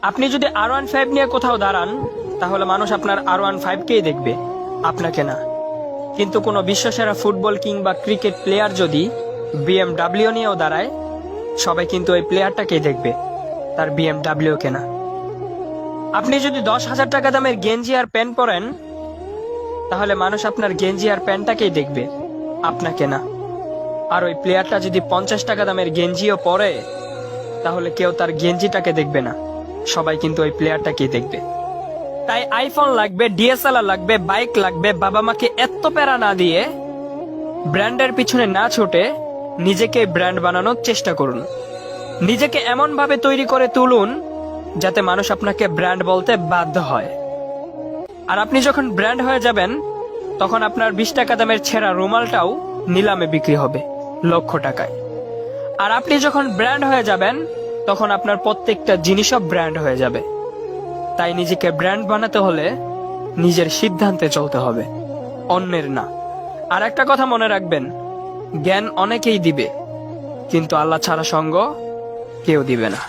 আপনি যদি R15 নিয়ে কোথাও দাঁড়ান, তাহলে মানুষ আপনার R15কেই দেখবে, আপনাকে না। কিন্তু কোনো বিশ্বসেরা ফুটবল কিংবা ক্রিকেট প্লেয়ার যদি BMW নিয়েও দাঁড়ায়, সবাই কিন্তু ওই প্লেয়ারটাকেই দেখবে, তার BMW কে না। আপনি যদি 10,000 টাকা দামের গেঞ্জি আর প্যান্ট পরেন, তাহলে মানুষ আপনার গেঞ্জি আর প্যান্টটাকেই দেখবে, আপনাকে না। আর ওই প্লেয়ারটা যদি 50 টাকা দামের গেঞ্জিও পরে, তাহলে কেউ তার গেঞ্জিটাকে দেখবে না, সবাই কিন্তু ওই প্লেয়ারটাকেই দেখবে। তাই আইফোন লাগবে, DSLR লাগবে, বাইক লাগবে, বাবা মাকে এত প্যারা না দিয়ে, ব্র্যান্ডের পিছনে না ছুটে নিজেকে ব্র্যান্ড বানানোর চেষ্টা করুন। নিজেকে এমন ভাবে তৈরি করে তুলুন যাতে মানুষ আপনাকে ব্র্যান্ড বলতে বাধ্য হয়। আর আপনি যখন ব্র্যান্ড হয়ে যাবেন, তখন আপনার 20 টাকা দামের ছেঁড়া রুমালটাও নিলামে বিক্রি হবে লক্ষ টাকায়। আর আপনি যখন ব্র্যান্ড হয়ে যাবেন, তখন আপনার প্রত্যেকটা জিনিসও ব্র্যান্ড হয়ে যাবে। তাই নিজেকে ব্র্যান্ড বানাতে হলে নিজের সিদ্ধান্তে চলতে হবে, অন্যের না। আর একটা কথা মনে রাখবেন, জ্ঞান অনেকেই দিবে, কিন্তু আল্লাহ ছাড়া সঙ্গ কেউ দিবে না।